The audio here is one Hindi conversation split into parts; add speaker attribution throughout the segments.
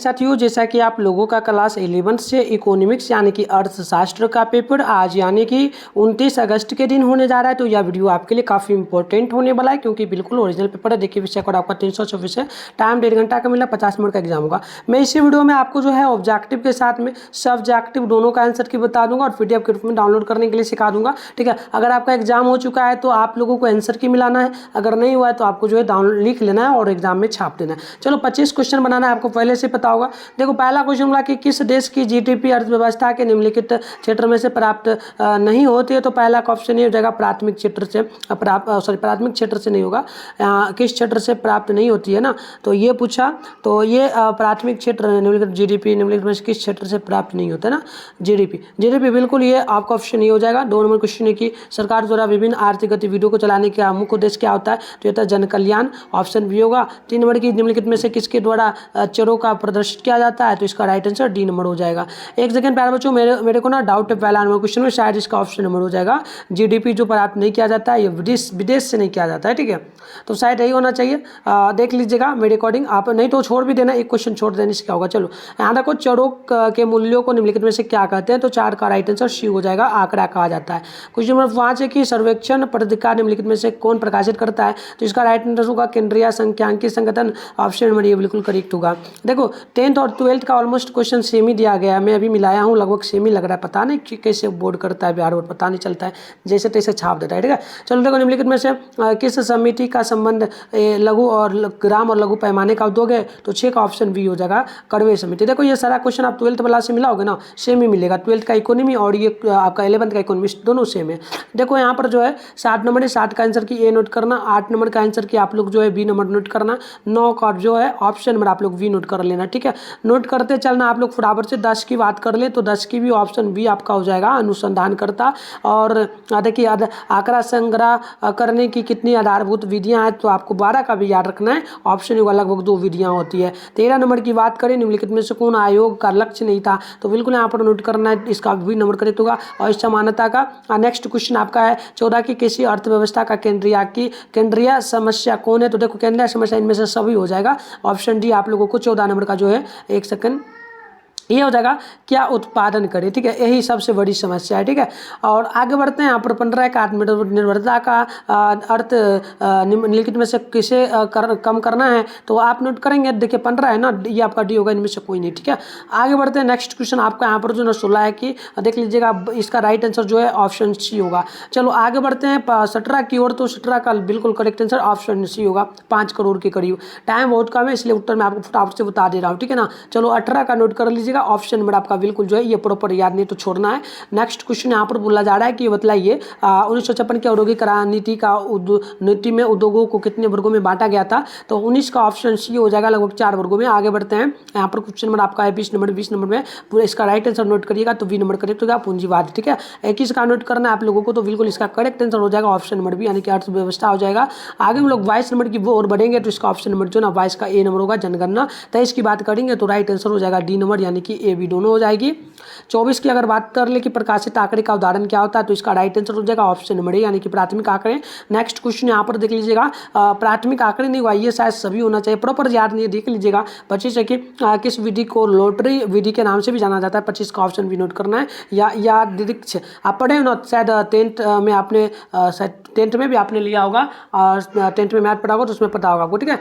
Speaker 1: साथियों, जैसा कि आप लोगों का क्लास 11 से इकोनॉमिक्स यानी कि अर्थशास्त्र का पेपर आज यानी कि 29 अगस्त के दिन होने जा रहा है। तो यह वीडियो आपके लिए काफ़ी इंपॉर्टेंट होने वाला है क्योंकि बिल्कुल ओरिजिनल पेपर है। देखिए विषय कोड आपका 324 है, टाइम 1.5 घंटा का मिला, 50 मिनट का एग्जाम होगा। मैं इसी वीडियो में आपको जो है ऑब्जेक्टिव के साथ में सब्जेक्टिव दोनों का आंसर की बता दूंगा और PDF के रूप में डाउनलोड करने के लिए सिखा दूंगा। ठीक है, अगर आपका एग्जाम हो चुका है तो आप लोगों को आंसर की मिलाना है, अगर नहीं हुआ है तो आपको जो है डाउनलोड लिख लेना है और एग्जाम में छाप देना है। चलो 25 क्वेश्चन बनाना है, आपको पहले से पता होगा। देखो पहला क्वेश्चन बोला कि किस देश की GDP अर्थव्यवस्था के निम्नलिखित क्षेत्र में से प्राप्त नहीं होती है। तो पहला ऑप्शन ये हो जाएगा प्राथमिक क्षेत्र से प्राथमिक क्षेत्र से नहीं होगा, किस क्षेत्र से प्राप्त नहीं होती है ना। तो ये पूछा, तो ये प्राथमिक क्षेत्र निम्नलिखित GDP निम्नलिखित में से किस क्षेत्र से प्राप्त नहीं होता ना। GDP बिल्कुल ये आपका ऑप्शन ये हो जाएगा। 2 नंबर क्वेश्चन है कि सरकार द्वारा विभिन्न आर्थिक गतिविधियों को चलाने का मुख्य उद्देश्य क्या होता है। तो ये था जन कल्याण, ऑप्शन बी होगा। 3 नंबर की निम्नलिखित में से किसके द्वारा चरों का प्रदर्शित किया जाता है। तो इसका राइट आंसर डी नंबर हो जाएगा। एक सेकंड प्यारे बच्चों, मेरे को ना डाउट है पहला नंबर क्वेश्चन में, शायद इसका ऑप्शन नंबर हो जाएगा। GDP जो प्राप्त नहीं किया जाता है ये विदेश से नहीं किया जाता है। ठीक है, तो शायद यही होना चाहिए। देख लीजिएगा मेरे अकॉर्डिंग, आप नहीं तो छोड़ भी देना, एक क्वेश्चन छोड़ देने से क्या होगा। चलो यहाँ देखो, चरों के मूल्यों को निम्नलिखित में से क्या कहते हैं। तो 4 का राइट आंसर सी हो जाएगा, आंकड़ा कहा जाता है। क्वेश्चन नंबर 5 है कि सर्वेक्षण पत्रिका निम्नलिखित में से कौन प्रकाशित करता है। तो इसका राइट आंसर होगा केंद्रीय सांख्यिकी संगठन, ऑप्शन नंबर ये बिल्कुल करेक्ट होगा। देखो 10th और 12th का ऑलमोस्ट क्वेश्चन सेम ही दिया गया है, मैं अभी मिलाया हूँ, लगभग सेम ही लग रहा है। पता नहीं कि कैसे बोर्ड करता है बिहार बोर्ड, पता नहीं चलता है, जैसे तैसे छाप देता है। ठीक है, चलो देखो निम्नलिखित में से किस समिति का संबंध लघु और ग्राम और लघु पैमाने का उद्योग है। तो 6 का ऑप्शन बी हो जाएगा, कड़वे समिति। देखो ये सारा क्वेश्चन आप 12th वाला से मिलाओगे ना, सेम ही मिलेगा। 12th का इकोनॉमी और ये आपका 11th का इकोनॉमिक्स दोनों सेम है। देखो यहाँ पर जो है 60 नंबर है, 60 का आंसर की ए नोट करना, 8 नंबर का आंसर की आप लोग जो है बी नंबर नोट करना, 9 का जो है ऑप्शन नंबर आप लोग वी नोट कर लेना। ठीक है, नोट करते चलना आप लोग फटाफट से। 10 की बात कर ले तो 10 की भी ऑप्शन बी आपका हो जाएगा, अनुसंधान करता। और देखिए आंकड़ा संग्रह करने की कितनी आधारभूत विधियां हैं। तो आपको 12 का भी याद रखना है, ऑप्शन होगा लगभग 2 विधियां होती है। 13 नंबर की बात करें, निम्नलिखित में से कौन आयोग का लक्ष्य नहीं था। तो बिल्कुल यहाँ पर नोट करना है, इसका भी नंबर करेक्ट होगा। और समानता का नेक्स्ट क्वेश्चन आपका है 14 की किसी अर्थव्यवस्था का केंद्रीय समस्या कौन है। तो देखो केंद्रीय समस्या इनमें से सभी हो जाएगा, ऑप्शन डी आप लोगों को 14 नंबर का जो है, एक सेकंड, ये हो जाएगा क्या उत्पादन करे। ठीक है, यही सबसे बड़ी समस्या है। ठीक है, और आगे बढ़ते हैं। यहाँ पर 15 का आत्मनिर्भरता का अर्थ निम्नलिखित में से किसे कम करना है। तो आप नोट करेंगे, देखिए 15 है ना, ये आपका डी होगा, इनमें से कोई नहीं। ठीक है, आगे बढ़ते हैं। नेक्स्ट क्वेश्चन आपका यहाँ पर जो ना 16 है कि देख लीजिएगा, इसका राइट आंसर जो है ऑप्शन सी होगा। चलो आगे बढ़ते हैं 17 की ओर। तो 17 का बिल्कुल करेक्ट आंसर ऑप्शन सी होगा, 5 करोड़ के करीब। टाइम बहुत कम है इसलिए उत्तर मैं आपको फटाफट से बता दे रहा हूँ। ठीक है ना, चलो 18 का नोट कर लीजिएगा, ऑप्शन नंबर आपका बिल्कुल जो है ये प्रॉपर याद नहीं तो छोड़ना है। नेक्स्ट क्वेश्चन यहाँ पर बोला जा रहा है कि बताइए 1956 की औद्योगिक नीति नीति में उद्योगों को कितने वर्गों में बांटा गया था। तो 19 का ऑप्शन सी हो जाएगा, लगभग 4 वर्गों में। आगे बढ़ते हैं, यहाँ पर क्वेश्चन नंबर आपका है 20 नंबर में पूरा इसका राइट आंसर नोट करिएगा, तो बी नंबर करेक्ट होगा, पूंजीवाद। ठीक है, 21 का नोट करना है आप लोगों को, तो बिल्कुल इसका करेक्ट आंसर हो जाएगा ऑप्शन नंबर बी, यानी कि अर्थव्यवस्था हो जाएगा। आगे हम लोग 22 नंबर की ओर बढ़ेंगे, तो इसका ऑप्शन नंबर जो ना 22 का ए नंबर होगा, जनगणना। 23 की बात करेंगे तो राइट आंसर हो जाएगा डी नंबर, यानी कि ए बी दोनों हो जाएगी। 24 की अगर बात कर ले कि प्रकाशित आंकड़े का उदाहरण क्या होता है। तो इसका राइट आंसर हो जाएगा ऑप्शन नंबर ए, यानी कि प्राथमिक आंकड़े। नेक्स्ट क्वेश्चन यहाँ पर देख लीजिएगा, प्राथमिक आंकड़े नहीं हुआ, ये शायद सभी होना चाहिए, प्रॉपर याद नहीं है, देख लीजिएगा। 25 है कि किस विधि को लॉटरी विधि के नाम से भी जाना जाता है। 25 का ऑप्शन भी नोट करना है। या आप पढ़े हो ना, शायद 10th में आपने, शायद 10th में भी आपने लिया होगा, और 10th में मैथ पढ़ा होगा तो उसमें पता होगा आपको। ठीक है,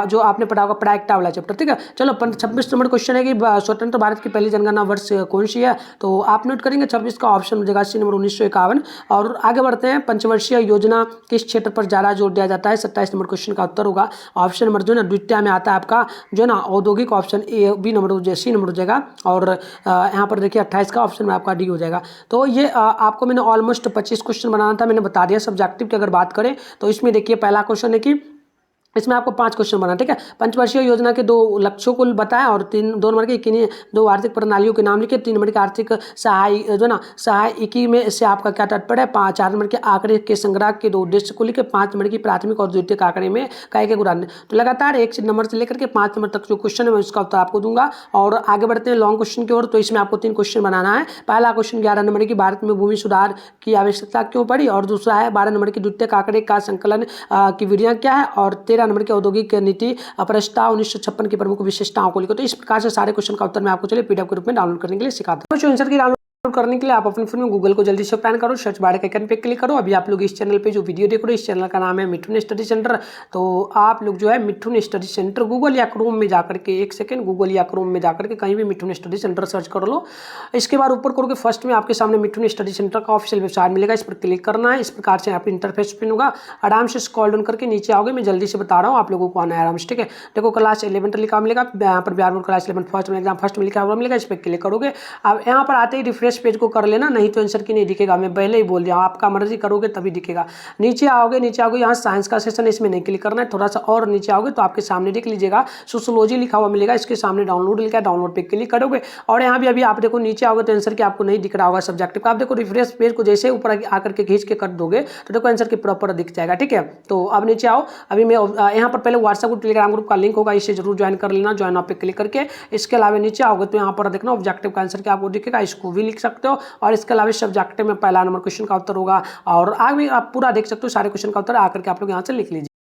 Speaker 1: जो आपने पढ़ा होगा प्रायिकता वाला चैप्टर। ठीक है, चलो 26 नंबर क्वेश्चन है कि स्वतंत्र भारत की पहली जनगणना वर्ष कौन सी है। तो आप नोट करेंगे 26 का ऑप्शन हो जाएगा सी नंबर 1951। और आगे बढ़ते हैं, पंचवर्षीय योजना किस क्षेत्र पर ज़्यादा जोर दिया जाता है। 27 नंबर क्वेश्चन का उत्तर होगा ऑप्शन नंबर जो ना द्वितीय में आता है आपका जो ना औद्योगिक, option A B number C number हो जाएगा। और यहाँ पर देखिए 28 का ऑप्शन में आपका डी हो जाएगा। तो ये आपको मैंने ऑलमोस्ट 25 क्वेश्चन बनाना था, मैंने बता दिया। सब्जेक्टिव की अगर बात करें तो इसमें देखिए पहला क्वेश्चन है कि इसमें आपको 5 क्वेश्चन बनाना। ठीक है, पंचवर्षीय योजना के 2 लक्ष्यों को बताएं और 2 नंबर के किन्हीं 2 आर्थिक प्रणालियों के नाम लिखे। 3 नंबर के आर्थिक सहाय जो ना सहायिकी में से आपका क्या तात्पर्य है। 4 नंबर के आंकड़े के संग्रह के 2 उद्देश्य को लिखे। 5 नंबर की प्राथमिक और द्वितीयक आंकड़े में काय के उदाहरण। तो लगातार 1 नंबर से लेकर के 5 नंबर तक जो क्वेश्चन है मैं उसका उत्तर आपको दूंगा। और आगे बढ़ते हैं लॉन्ग क्वेश्चन की ओर। तो इसमें आपको 3 क्वेश्चन बनाना है। पहला क्वेश्चन 11 नंबर की भारत में भूमि सुधार की आवश्यकता क्यों पड़ी। और दूसरा है 12 नंबर की द्वितीयक आंकड़े का संकलन की विधियां क्या है। और 13 13 नंबर की औद्योगिक नीति प्रस्ताव 1956 की प्रमुख विशेषताओं को लिखो। तो इस प्रकार से सारे क्वेश्चन का उत्तर मैं आपको चलिए पीडीएफ के रूप में डाउनलोड करने के लिए सिखाता हूँ। आंसर की डाउनलोड करने के लिए आप अपने फोन में गूगल को जल्दी से ओपन करो, सर्च बार के आइकन पे क्लिक करो। अभी आप लोग इस चैनल पे जो वीडियो देख रहे हो, इस चैनल का नाम है मिठुन स्टडी सेंटर। तो आप लोग जो है मिठुन स्टडी सेंटर गूगल या क्रोम में जाकर के, एक सेकंड, गूगल या क्रोम में जाकर के कहीं भी मिठुन स्टडी सेंटर सर्च कर लो। इसके बाद ऊपर करोगे फर्स्ट में आपके सामने मिठुन स्टडी सेंटर का ऑफिशियल वेबसाइट मिलेगा, इस पर क्लिक करना है। इस प्रकार से आप इंटरफेस ओपन होगा, आराम से स्क्रॉल डाउन करके नीचे आओगे। मैं जल्दी से बता रहा हूँ, आप लोगों को आना है आराम से, ठीक है। देखो क्लास 11 लिखा मिलेगा, यहाँ पर बिहार बोर्ड क्लास 11 फर्स्ट में एग्जाम फर्स्ट में लिखा हुआ मिलेगा, इस पर क्लिक करोगे। अब यहाँ पर आते ही रिफ्रेश पेज को कर लेना, नहीं तो आंसर की नहीं दिखेगा। मैं पहले ही बोल दिया, आपका मर्जी करोगे तभी दिखेगा। नीचे आओगे यहाँ साइंस का सेशन, इसमें नहीं क्लिक करना है। थोड़ा सा और नीचे आओगे तो आपके सामने देख लीजिएगा सोशियोलॉजी लिखा हुआ मिलेगा, इसके सामने डाउनलोड लिखा है, डाउनलोड पे क्लिक करोगे। और यहाँ भी अभी आप देखो नीचे आओगे तो आंसर की आपको नहीं दिख रहा होगा सब्जेक्ट का। आप देखो रिफ्रेश पेज को जैसे ऊपर आकर के खींच के कर दोगे तो देखो आंसर की प्रॉपर दिख जाएगा, ठीक है। तो अब नीचे आओ, अभी मैं यहाँ पर पहले व्हाट्सएप ग्रुप टेलीग्राम ग्रुप का लिंक होगा, इसे जरूर ज्वाइन कर लेना, ज्वाइन आप पे क्लिक करके। इसके अलावा नीचे आओगे तो यहाँ पर देखना ऑब्जेक्टिव का आंसर क्या आपको दिखेगा, इसको भी लिख सकते हो। और इसके अलावा सब्जेक्टिव में पहला नंबर क्वेश्चन का उत्तर होगा, और आगे आप पूरा देख सकते हो, सारे क्वेश्चन का उत्तर आकर के आप लोग यहाँ से लिख लीजिए।